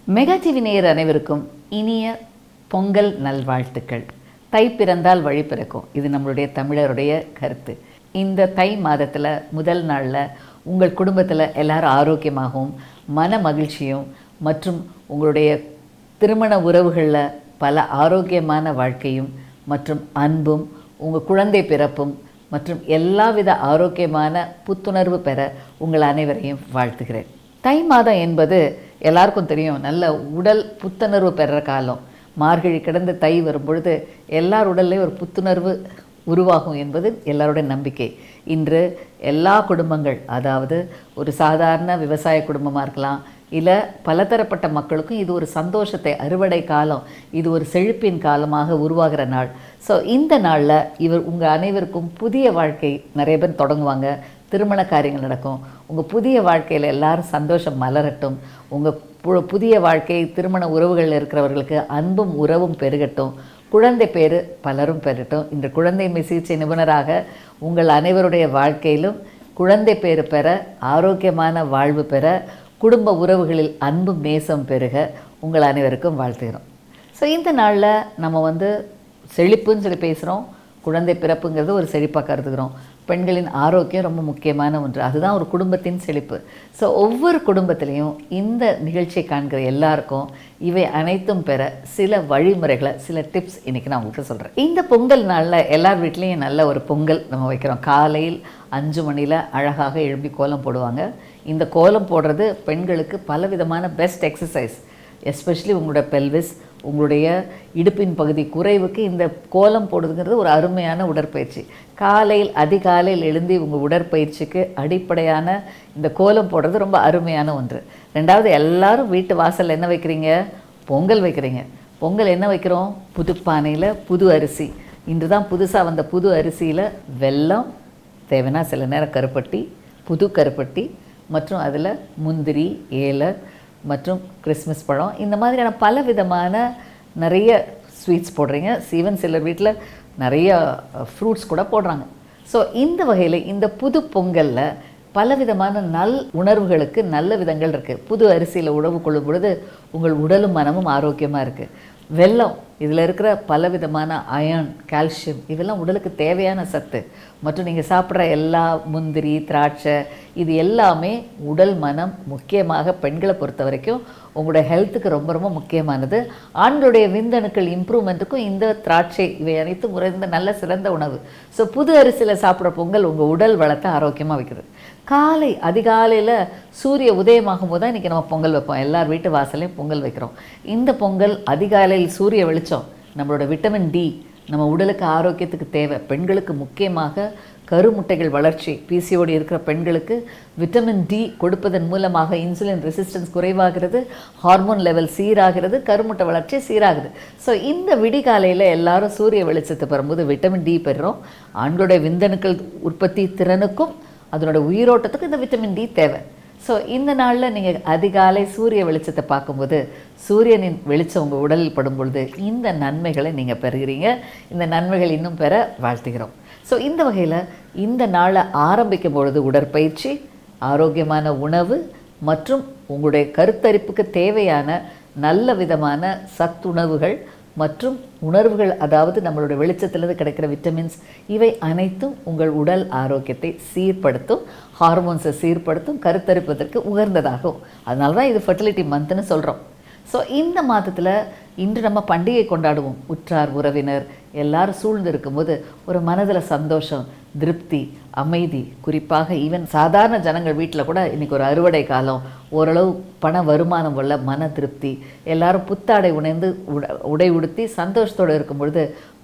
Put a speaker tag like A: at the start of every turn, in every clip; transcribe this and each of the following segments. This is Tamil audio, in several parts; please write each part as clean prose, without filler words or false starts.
A: மெகா டிவி நேயர் அனைவருக்கும் இனிய பொங்கல் நல்வாழ்த்துக்கள். தை பிறந்தால் வழி பிறக்கும், இது நம்மளுடைய தமிழருடைய கருத்து. இந்த தை மாதத்தில் முதல் நாளில் உங்கள் குடும்பத்தில் எல்லாரும் ஆரோக்கியமாகவும் மன மகிழ்ச்சியும் மற்றும் உங்களுடைய திருமண உறவுகளில் பல ஆரோக்கியமான வாழ்க்கையும் மற்றும் அன்பும் உங்கள் குழந்தை பிறப்பும் மற்றும் எல்லாவித ஆரோக்கியமான புத்துணர்வு பெற உங்கள் அனைவரையும் வாழ்த்துகிறேன். தை மாதம் என்பது எல்லாருக்கும் தெரியும், நல்ல உடல் புத்துணர்வு பெறுற காலம். மார்கழி கடந்து தை வரும் பொழுது எல்லார் உடல்லையும் ஒரு புத்துணர்வு உருவாகும் என்பது எல்லாருடைய நம்பிக்கை. இன்று எல்லா குடும்பங்கள், அதாவது ஒரு சாதாரண விவசாய குடும்பமாக இருக்கலாம், இல்லை பலதரப்பட்ட மக்களுக்கும் இது ஒரு சந்தோஷத்தை, அறுவடை காலம், இது ஒரு செழிப்பின் காலமாக உருவாகிற நாள். ஸோ இந்த நாளில் உங்கள் அனைவருக்கும் புதிய வாழ்க்கை நிறைய பேர் தொடங்குவாங்க, திருமண காரியங்கள் நடக்கும். உங்கள் புதிய வாழ்க்கையில் எல்லாரும் சந்தோஷம் மலரட்டும். உங்கள் புதிய வாழ்க்கை திருமண உறவுகளில் இருக்கிறவர்களுக்கு அன்பும் உறவும் பெருகட்டும். குழந்தை பேர் பலரும் பெறட்டும். இன்று குழந்தை சிகிச்சை நிபுணராக உங்கள் அனைவருடைய வாழ்க்கையிலும் குழந்தை பேர் பெற, ஆரோக்கியமான வாழ்வு பெற, குடும்ப உறவுகளில் அன்பும் நேசம் பெருக உங்கள் அனைவருக்கும் வாழ்த்துகிறோம். ஸோ இந்த நாளில் நம்ம செழிப்புன்னு சொல்லி பேசுகிறோம். குழந்தை பிறப்புங்கிறது ஒரு செழிப்பாக கருதுகிறோம். பெண்களின் ஆரோக்கியம் ரொம்ப முக்கியமான ஒன்று, அதுதான் ஒரு குடும்பத்தின் செழிப்பு. ஸோ ஒவ்வொரு குடும்பத்திலையும் இந்த நிகழ்ச்சியை காண்கிற எல்லாருக்கும் இவை அனைத்தும் பெற சில வழிமுறைகளை, சில டிப்ஸ் இன்றைக்கி நான் உங்களுக்கு சொல்கிறேன். இந்த பொங்கல் நாளில் எல்லார் வீட்லேயும் நல்ல ஒரு பொங்கல் நம்ம வைக்கிறோம். காலையில் 5 மணியில் அழகாக எழும்பி கோலம் போடுவாங்க. இந்த கோலம் போடுறது பெண்களுக்கு பலவிதமான பெஸ்ட் எக்ஸசைஸ். எஸ்பெஷலி உங்களோட பெல்விஸ், உங்களுடைய இடுப்பின் பகுதி குறைவுக்கு இந்த கோலம் போடுறதுங்கிறது ஒரு அருமையான உடற்பயிற்சி. காலையில் அதிகாலையில் எழுந்தி உங்கள் உடற்பயிற்சிக்கு அடிப்படையான இந்த கோலம் போடுறது ரொம்ப அருமையான ஒன்று. ரெண்டாவது, எல்லாரும் வீட்டு வாசலில் என்ன வைக்கிறீங்க? பொங்கல் வைக்கிறீங்க. பொங்கல் என்ன வைக்கிறோம்? புது பானையில் புது அரிசி. இன்று தான் புதுசாக வந்த புது அரிசியில் வெல்லம், தேவைன்னா சில நேரம் கருப்பட்டி, புது கருப்பட்டி மற்றும் அதில் முந்திரி, ஏலை மற்றும் கிறிஸ்மஸ் பழம், இந்த மாதிரியான பல விதமான நிறைய ஸ்வீட்ஸ் போடுறீங்க. ஈவன் சிலர் வீட்டில் நிறைய ஃப்ரூட்ஸ் கூட போடுறாங்க. ஸோ இந்த வகையில் இந்த புது பொங்கலில் பலவிதமான உணர்வுகளுக்கு நல்ல விதங்கள் இருக்குது. புது அரிசியில் உணவு கொள்ளும் பொழுது உங்கள் உடலும் மனமும் ஆரோக்கியமாக இருக்குது. வெல்லம், இதில் இருக்கிற பலவிதமான அயர்ன், கால்சியம், இதெல்லாம் உடலுக்கு தேவையான சத்து. மற்றும் நீங்கள் சாப்பிட்ற எல்லா முந்திரி, திராட்சை, இது எல்லாமே உடல் மனம், முக்கியமாக பெண்களை பொறுத்த வரைக்கும் உங்களுடைய ஹெல்த்துக்கு ரொம்ப ரொம்ப முக்கியமானது. ஆண்களுடைய விந்தணுக்கள் இம்ப்ரூவ்மெண்ட்டுக்கும் இந்த திராட்சை, இவை அனைத்தும் உறைந்த நல்ல சிறந்த உணவு. ஸோ புது அரிசியில் சாப்பிட்ற பொங்கல் உங்கள் உடல் வளத்தை ஆரோக்கியமாக வைக்கிறது. அதிகாலையில் சூரிய உதயமாகும் போது தான் இன்றைக்கி நம்ம பொங்கல் வைப்போம். எல்லார் வீட்டு வாசலையும் பொங்கல் வைக்கிறோம். இந்த பொங்கல் அதிகாலையில் சூரிய வெளிச்சம், நம்மளோட விட்டமின் டி நம்ம உடலுக்கு ஆரோக்கியத்துக்கு தேவை. பெண்களுக்கு முக்கியமாக கருமுட்டைகள் வளர்ச்சி, பிசிஓடி இருக்கிற பெண்களுக்கு விட்டமின் டி கொடுப்பதன் மூலமாக இன்சுலின் ரெசிஸ்டன்ஸ் குறைவாகிறது, ஹார்மோன் லெவல் சீராகிறது, கருமுட்டை வளர்ச்சி சீராகுது. ஸோ இந்த விடிகாலையில் எல்லாரும் சூரிய வெளிச்சத்தை பெறும்போது விட்டமின் டி பெறுறோம். ஆண்களுடைய விந்தணுக்கள் உற்பத்தி திறனுக்கும் அதனோட உயிரோட்டத்துக்கும் இந்த விட்டமின் டி தேவை. ஸோ இந்த நாளில் நீங்கள் அதிகாலை சூரிய வெளிச்சத்தை பார்க்கும்போது, சூரியனின் வெளிச்சம் உங்கள் உடலில் படும் பொழுது இந்த நன்மைகளை நீங்கள் பெறுகிறீங்க. இந்த நன்மைகள் இன்னும் பெற வாழ்த்துகிறோம். ஸோ இந்த வகையில் இந்த நாளை ஆரம்பிக்கும் பொழுது உடற்பயிற்சி, ஆரோக்கியமான உணவு மற்றும் உங்களுடைய கருத்தரிப்புக்கு தேவையான நல்ல விதமான சத்துணவுகள் மற்றும் உணர்வுகள், அதாவது நம்மளுடைய வெளிச்சத்திலிருந்து கிடைக்கிற விட்டமின்ஸ், இவை அனைத்தும் உங்கள் உடல் ஆரோக்கியத்தை சீர்படுத்தும், ஹார்மோன்ஸை சீர்படுத்தும், கருத்தரிப்பதற்கு உகந்ததாகும். அதனால தான் இது ஃபெர்டிலிட்டி மந்த்னு சொல்கிறோம். ஸோ இந்த மாதத்தில் இன்று நம்ம பண்டிகை கொண்டாடுவோம். உற்றார் உறவினர் எல்லாரும் சூழ்ந்து இருக்கும்போது ஒரு மனதில் சந்தோஷம், திருப்தி, அமைதி, குறிப்பாக ஈவன் சாதாரண ஜனங்கள் வீட்டில் கூட இன்றைக்கி ஒரு அறுவடை காலம், ஓரளவு பண வருமானம் உள்ள மன திருப்தி, எல்லாரும் புத்தாடை உணைந்து உடை உடுத்தி சந்தோஷத்தோடு இருக்கும் பொழுது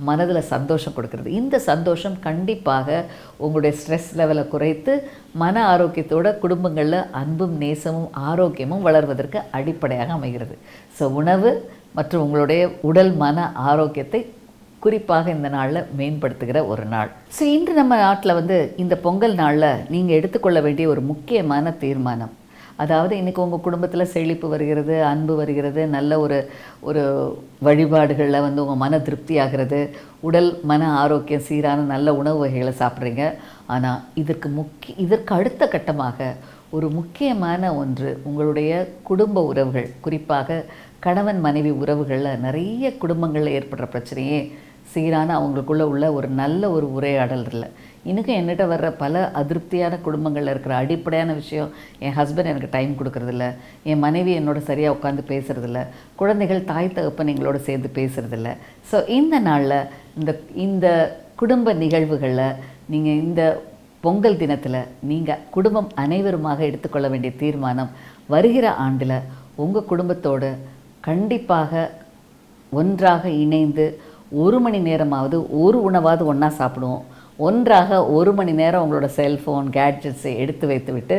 A: மனதில் சந்தோஷம் கொடுக்கறது. இந்த சந்தோஷம் கண்டிப்பாக உங்களுடைய ஸ்ட்ரெஸ் லெவலை குறைத்து மன ஆரோக்கியத்தோட குடும்பங்களில் அன்பும் நேசமும் ஆரோக்கியமும் வளர்வதற்கு அடிப்படையாக அமைகிறது. ஸோ உணவு மற்றும் உங்களுடைய உடல் மன ஆரோக்கியத்தை குறிப்பாக இந்த நாளில் மேம்படுத்துகிற ஒரு நாள். ஸோ இன்று நம்ம நாட்டில் இந்த பொங்கல் நாளில் நீங்கள் எடுத்துக்கொள்ள வேண்டிய ஒரு முக்கியமான தீர்மானம், அதாவது இன்றைக்கி உங்கள் குடும்பத்தில் செழிப்பு வருகிறது, அன்பு வருகிறது, நல்ல ஒரு வழிபாடுகளில் உங்கள் மன திருப்தி ஆகிறது, உடல் மன ஆரோக்கியம் சீரான நல்ல உணவு வகைகளை சாப்பிட்றீங்க. ஆனால் இதற்கு அடுத்த கட்டமாக ஒரு முக்கியமான ஒன்று உங்களுடைய குடும்ப உறவுகள், குறிப்பாக கணவன் மனைவி உறவுகளில் நிறைய குடும்பங்களில் ஏற்படுற பிரச்சனையே சீரான அவங்களுக்குள்ளே உள்ள ஒரு நல்ல ஒரு உரையாடல் இல்லை. இன்றைக்கும் என்கிட்ட வர்ற பல அதிருப்தியான குடும்பங்களில் இருக்கிற அடிப்படையான விஷயம், என் ஹஸ்பண்ட் எனக்கு டைம் கொடுக்கறதில்ல, என் மனைவி என்னோட சரியாக உட்காந்து பேசுகிறதில்ல, குழந்தைகள் தாய் தகப்பன் எங்களோட சேர்ந்து பேசுகிறதில்ல. ஸோ இந்த நாளில் இந்த குடும்ப நிகழ்வுகளில் நீங்கள் இந்த பொங்கல் தினத்தில் நீங்கள் குடும்பம் அனைவருமாக எடுத்துக்கொள்ள வேண்டிய தீர்மானம், வருகிற ஆண்டில் உங்கள் குடும்பத்தோடு கண்டிப்பாக ஒன்றாக இணைந்து 1 மணி நேரமாவது ஒரு உணவாவது ஒன்றா சாப்பிடுவோம். ஒன்றாக 1 மணி நேரம் உங்களோட செல்ஃபோன் கேட்ஜெட்ஸை எடுத்து வைத்து விட்டு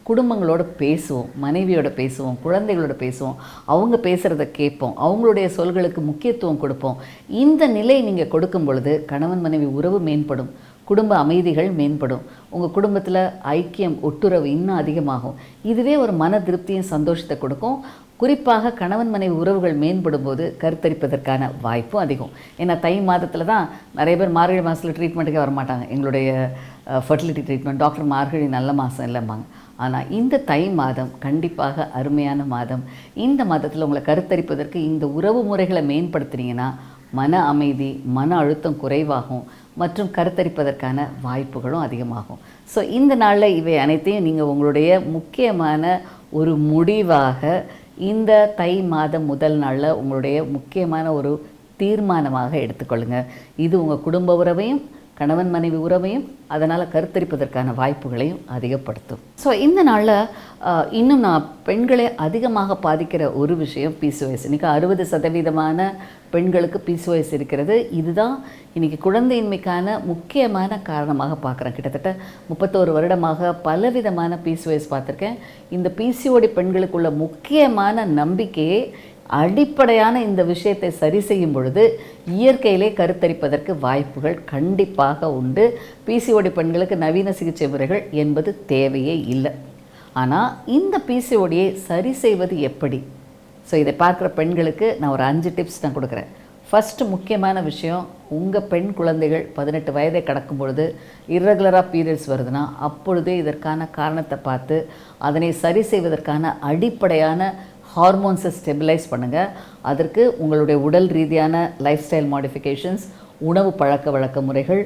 A: குடும்பங்களோடு பேசுவோம், மனைவியோட பேசுவோம், குழந்தைகளோட பேசுவோம், அவங்க பேசுகிறத கேட்போம், அவங்களுடைய சொல்களுக்கு முக்கியத்துவம் கொடுப்போம். இந்த நிலை நீங்கள் கொடுக்கும் பொழுது கணவன் மனைவி உறவு மேம்படும், குடும்ப அமைதிகள் மேம்படும், உங்கள் குடும்பத்தில் ஐக்கியம் ஒட்டுறவு இன்னும் அதிகமாகும். இதுவே ஒரு மன திருப்தியும் சந்தோஷத்தை கொடுக்கும். குறிப்பாக கணவன் மனைவி உறவுகள் மேம்படும் போது கருத்தரிப்பதற்கான வாய்ப்பும் அதிகம். ஏன்னா தை மாதத்தில் தான் நிறைய பேர் மார்கழி மாதத்தில் ட்ரீட்மெண்ட்டுக்கே வரமாட்டாங்க. எங்களுடைய ஃபர்டிலிட்டி ட்ரீட்மெண்ட் டாக்டர் மார்கழி நல்ல மாதம் இல்லைம்பாங்க. ஆனால் இந்த தை மாதம் கண்டிப்பாக அருமையான மாதம். இந்த மாதத்தில் உங்களை கருத்தரிப்பதற்கு இந்த உறவு முறைகளை மேம்படுத்துனீங்கன்னா மன அமைதி, மன அழுத்தம் குறைவாகும் மற்றும் கருத்தரிப்பதற்கான வாய்ப்புகளும் அதிகமாகும். ஸோ இந்த நாளில் இவை அனைத்தையும் நீங்கள் உங்களுடைய முக்கியமான ஒரு முடிவாக இந்த தை மாதம் முதல் நாளில் உங்களுடைய முக்கியமான ஒரு தீர்மானமாக எடுத்துக்கொள்ளுங்கள். இது உங்கள் குடும்ப உறவையும் கணவன் மனைவி உறவையும் அதனால் கருத்தரிப்பதற்கான வாய்ப்புகளையும் அதிகப்படுத்தும். ஸோ இந்த நாளில் இன்னும் நான் பெண்களை அதிகமாக பாதிக்கிற ஒரு விஷயம் PCOS. இன்றைக்கி 60% பெண்களுக்கு PCOS இருக்கிறது. இதுதான் இன்றைக்கி குழந்தையின்மைக்கான முக்கியமான காரணமாக பார்க்குறேன். கிட்டத்தட்ட 31 வருடமாக பலவிதமான PCOS பார்த்துருக்கேன். இந்த PCOD பெண்களுக்குள்ள முக்கியமான நம்பிக்கையே அடிப்படையான இந்த விஷயத்தை சரி செய்யும் பொழுது இயற்கையிலே கருத்தரிப்பதற்கு வாய்ப்புகள் கண்டிப்பாக உண்டு. PCOD பெண்களுக்கு நவீன சிகிச்சை முறைகள் என்பது தேவையே இல்லை. ஆனால் இந்த PCODயை சரி செய்வது எப்படி? ஸோ இதை பார்க்குற பெண்களுக்கு நான் ஒரு 5 டிப்ஸ் நான் கொடுக்குறேன். ஃபஸ்ட்டு முக்கியமான விஷயம், உங்கள் பெண் குழந்தைகள் 18 வயதை கடக்கும் பொழுது இர்ரெகுலராக பீரியட்ஸ் வருதுன்னா அப்பொழுதே இதற்கான காரணத்தை பார்த்து அதனை சரி செய்வதற்கான அடிப்படையான ஹார்மோன்ஸை ஸ்டெபிலைஸ் பண்ணுங்கள். அதற்கு உங்களுடைய உடல் ரீதியான லைஃப் ஸ்டைல் மாடிஃபிகேஷன்ஸ், உணவு பழக்க வழக்க முறைகள்,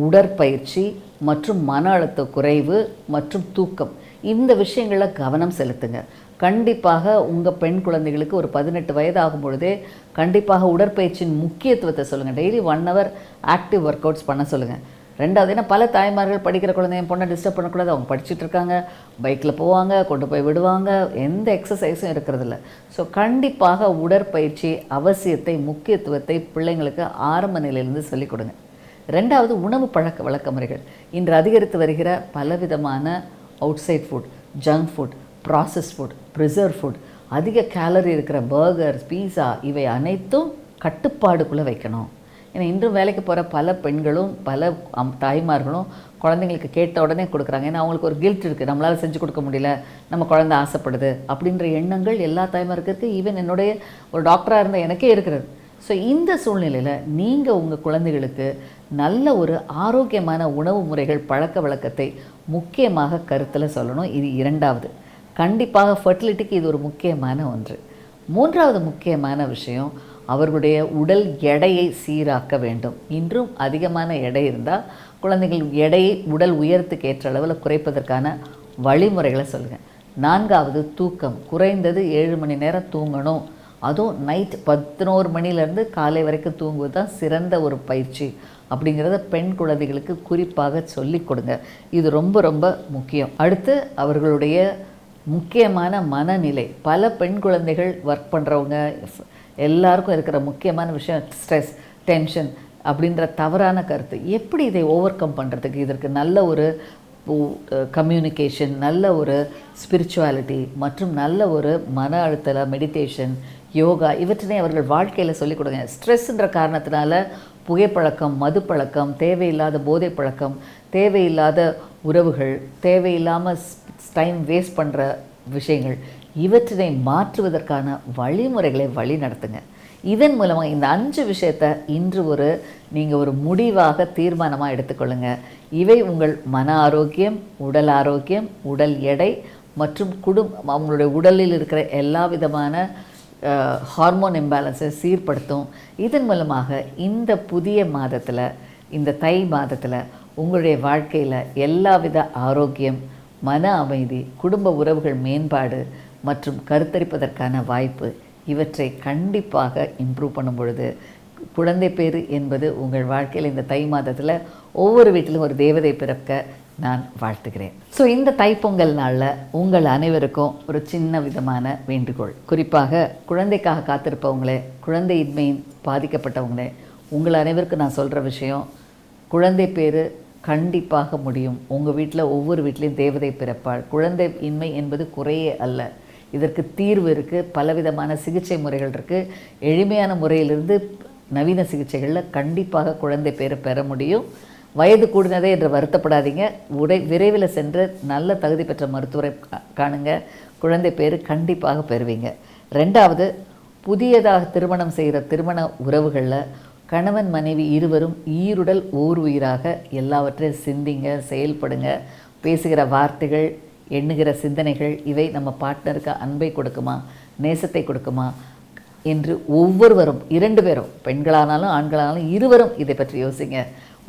A: உடற்பயிற்சி மற்றும் மன அழுத்த குறைவு மற்றும் தூக்கம், இந்த விஷயங்களில் கவனம் செலுத்துங்க. கண்டிப்பாக உங்கள் பெண் குழந்தைகளுக்கு ஒரு 18 வயது ஆகும் பொழுதே கண்டிப்பாக உடற்பயிற்சியின் முக்கியத்துவத்தை சொல்லுங்கள். Daily 1 hour active work outs பண்ண சொல்லுங்கள். ரெண்டாவது, ஏன்னா பல தாய்மார்கள் படிக்கிற குழந்தைய பொண்ணை டிஸ்டர்ப் பண்ணக்கூடாது, அவங்க படிச்சுட்டு இருக்காங்க, பைக்கில் போவாங்க, கொண்டு போய் விடுவாங்க, எந்த எக்ஸசைஸும் இருக்கிறதில்ல. ஸோ கண்டிப்பாக உடற்பயிற்சி அவசியத்தை, முக்கியத்துவத்தை பிள்ளைங்களுக்கு ஆரம்ப நிலையிலேருந்து சொல்லிக் கொடுங்க. ரெண்டாவது, உணவு பழக்க வழக்க முறைகள். இன்று அதிகரித்து வருகிற பலவிதமான outside food, junk food, process food, preserve food, அதிக கேலரி இருக்கிற பர்கர்ஸ், பீஸா, இவை அனைத்தும் கட்டுப்பாடுக்குள்ளே வைக்கணும். ஏன்னா இன்றும் வேலைக்கு போகிற பல பெண்களும் பல தாய்மார்களும் குழந்தைங்களுக்கு கேட்ட உடனே கொடுக்குறாங்க. ஏன்னா அவங்களுக்கு ஒரு கில்ட் இருக்குது, நம்மளால் செஞ்சு கொடுக்க முடியல, நம்ம குழந்தை ஆசைப்படுது அப்படின்ற எண்ணங்கள் எல்லா தாய்மாருக்கு இருக்குது. ஈவன் என்னுடைய ஒரு டாக்டராக இருந்த எனக்கே இருக்கிறது. ஸோ இந்த சூழ்நிலையில் நீங்கள் உங்கள் குழந்தைகளுக்கு நல்ல ஒரு ஆரோக்கியமான உணவு முறைகள் பழக்க வழக்கத்தை முக்கியமாக கருத்தில் சொல்லணும். இது இரண்டாவது. கண்டிப்பாக ஃபர்டிலிட்டிக்கு இது ஒரு முக்கியமான ஒன்று. மூன்றாவது முக்கியமான விஷயம், அவர்களுடைய உடல் எடையை சீராக்க வேண்டும். இன்றும் அதிகமான எடை இருந்தால் குழந்தைகள் எடையை உடல் உயரத்துக்கு ஏற்ற அளவில் குறைப்பதற்கான வழிமுறைகளை சொல்லுங்கள். நான்காவது, தூக்கம். குறைந்தது 7 மணி நேரம் தூங்கணும். அதுவும் நைட் 11 மணிலேருந்து காலை வரைக்கும் தூங்குவது தான் சிறந்த ஒரு பயிற்சி அப்படிங்கிறத பெண் குழந்தைகளுக்கு குறிப்பாக சொல்லிக் கொடுங்க. இது ரொம்ப ரொம்ப முக்கியம். அடுத்து, அவர்களுடைய முக்கியமான மனநிலை. பல பெண் குழந்தைகள் ஒர்க் பண்ணுறவங்க எல்லாருக்கும் இருக்கிற முக்கியமான விஷயம் ஸ்ட்ரெஸ், டென்ஷன் அப்படின்ற தவறான கருத்து. எப்படி இதை ஓவர் கம் பண்ணுறதுக்கு, இதற்கு நல்ல ஒரு கம்யூனிகேஷன், நல்ல ஒரு ஸ்பிரிச்சுவாலிட்டி மற்றும் நல்ல ஒரு மன அழுத்தல மெடிடேஷன், யோகா, இவற்றினை அவர்கள் வாழ்க்கையில் சொல்லிக் கொடுங்க. ஸ்ட்ரெஸ்ன்ற காரணத்தினால புகைப்பழக்கம், மது பழக்கம், தேவையில்லாத போதை பழக்கம், தேவையில்லாத உறவுகள், தேவையில்லாமல் டைம் வேஸ்ட் பண்ணுற விஷயங்கள், இவற்றினை மாற்றுவதற்கான வழிமுறைகளை வழி நடத்துங்க. இதன் மூலமாக இந்த 5 விஷயத்தை இன்று நீங்கள் ஒரு முடிவாக தீர்மானமாக எடுத்துக்கொள்ளுங்க. இவை உங்கள் மன ஆரோக்கியம், உடல் ஆரோக்கியம், உடல் எடை மற்றும் அவங்களுடைய உடலில் இருக்கிற எல்லா விதமான ஹார்மோன் இம்பேலன்ஸை சீர்படுத்தும். இதன் மூலமாக இந்த புதிய மாதத்தில், இந்த தை மாதத்தில் உங்களுடைய வாழ்க்கையில் எல்லாவித ஆரோக்கியம், மன அமைதி, குடும்ப உறவுகள் மேம்பாடு மற்றும் கருத்தரிப்பதற்கான வாய்ப்பு இவற்றை கண்டிப்பாக இம்ப்ரூவ் பண்ணும் பொழுது குழந்தை பேறு என்பது உங்கள் வாழ்க்கையில் இந்த தை மாதத்தில் ஒவ்வொரு வீட்டிலும் ஒரு தேவதை பிறக்க நான் வாழ்த்துகிறேன். ஸோ இந்த தைப்பொங்கல் நாளில் உங்கள் அனைவருக்கும் ஒரு சின்ன விதமான வேண்டுகோள். குறிப்பாக குழந்தைக்காக காத்திருப்பவங்களே, குழந்தையின்மையின் பாதிக்கப்பட்டவங்களே, உங்கள் அனைவருக்கும் நான் சொல்கிற விஷயம், குழந்தை பேறு கண்டிப்பாக முடியும். உங்கள் வீட்டில் ஒவ்வொரு வீட்லேயும் தேவதை பிறப்பாள். குழந்தை இன்மை என்பது குறையே அல்ல. இதற்கு தீர்வு இருக்குது. பலவிதமான சிகிச்சை முறைகள் இருக்குது. எளிமையான முறையிலிருந்து நவீன சிகிச்சைகளில் கண்டிப்பாக குழந்தை பேரை பெற முடியும். வயது கூடினதே என்று வருத்தப்படாதீங்க. விரைவில் சென்று நல்ல தகுதி பெற்ற மருத்துவரை காணுங்க. குழந்தை பேர் கண்டிப்பாக பெறுவீங்க. ரெண்டாவது, புதியதாக திருமணம் செய்கிற திருமண உறவுகளில் கணவன் மனைவி இருவரும் ஈருடல் ஓர் உயிராக எல்லாவற்றையும் சிந்திங்க, செயல்படுங்க. பேசுகிற வார்த்தைகள், எண்ணுகிற சிந்தனைகள் இவை நம்ம பார்ட்னருக்கு அன்பை கொடுக்குமா, நேசத்தை கொடுக்குமா என்று ஒவ்வொருவரும், 2 பேரும், பெண்களானாலும் ஆண்களானாலும் இருவரும் இதை பற்றி யோசிங்க.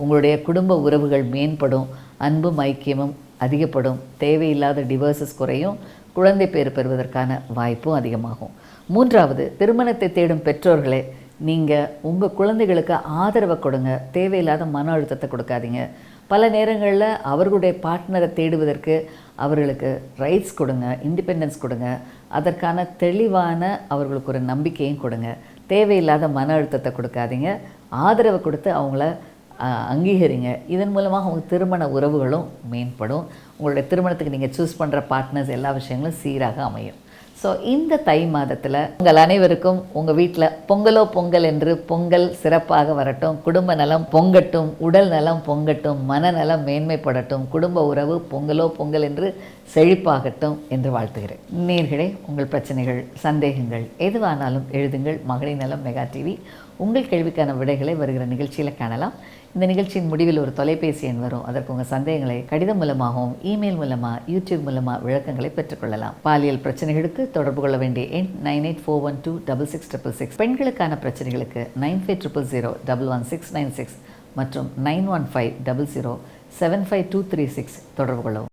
A: உங்களுடைய குடும்ப உறவுகள் மேம்படும், அன்பும் ஐக்கியமும் அதிகப்படும், தேவையில்லாத டிவோர்ஸஸ் குறையும், குழந்தை பேறு பெறுவதற்கான வாய்ப்பும் அதிகமாகும். மூன்றாவது, திருமணத்தை தேடும் பெற்றோர்களே, நீங்கள் உங்கள் குழந்தைகளுக்கு ஆதரவை கொடுங்க. தேவையில்லாத மன அழுத்தத்தை கொடுக்காதீங்க. பல நேரங்களில் அவர்களுடைய பார்ட்னரை தேடுவதற்கு அவர்களுக்கு ரைட்ஸ் கொடுங்க, இண்டிபெண்டன்ஸ் கொடுங்க. அதற்கான தெளிவான அவர்களுக்கு ஒரு நம்பிக்கையும் கொடுங்க. தேவையில்லாத மன அழுத்தத்தை கொடுக்காதீங்க. ஆதரவை கொடுத்து அவங்கள அங்கீகரிங்க. இதன் மூலமாக உங்கள் திருமண உறவுகளும் மேம்படும். உங்களுடைய திருமணத்துக்கு நீங்கள் சூஸ் பண்ணுற பார்ட்னர்ஸ் எல்லா விஷயங்களும் சீராக அமையும். ஸோ இந்த தை மாதத்தில் உங்கள் அனைவருக்கும் உங்கள் வீட்டில் பொங்கலோ பொங்கல் என்று பொங்கல் சிறப்பாக வரட்டும். குடும்ப நலம் பொங்கட்டும், உடல் நலம் பொங்கட்டும், மனநலம் மேன்மைப்படட்டும், குடும்ப உறவு பொங்கலோ பொங்கல் என்று செழிப்பாகட்டும் என்று வாழ்த்துகிறேன். நேயர்களே, உங்கள் பிரச்சனைகள், சந்தேகங்கள் எதுவானாலும் எழுதுங்கள். மகளிர் நலம் மெகா டிவி. உங்கள் கேள்விக்கான விடைகளை வருகிற நிகழ்ச்சியில் காணலாம். இந்த நிகழ்ச்சியின் முடிவில் ஒரு தொலைபேசி எண் வரும். அதற்கு உங்கள் சந்தேகங்களை கடிதம் மூலமாகவும், இமெயில் மூலமாக, யூடியூப் மூலமாக விளக்கங்களை பெற்றுக்கொள்ளலாம். பாலியல் பிரச்சனைகளுக்கு தொடர்பு கொள்ள வேண்டிய எண் 9841266666. பெண்களுக்கான பிரச்சனைகளுக்கு 9500011696 மற்றும் 9150075236 தொடர்பு கொள்ளவும்.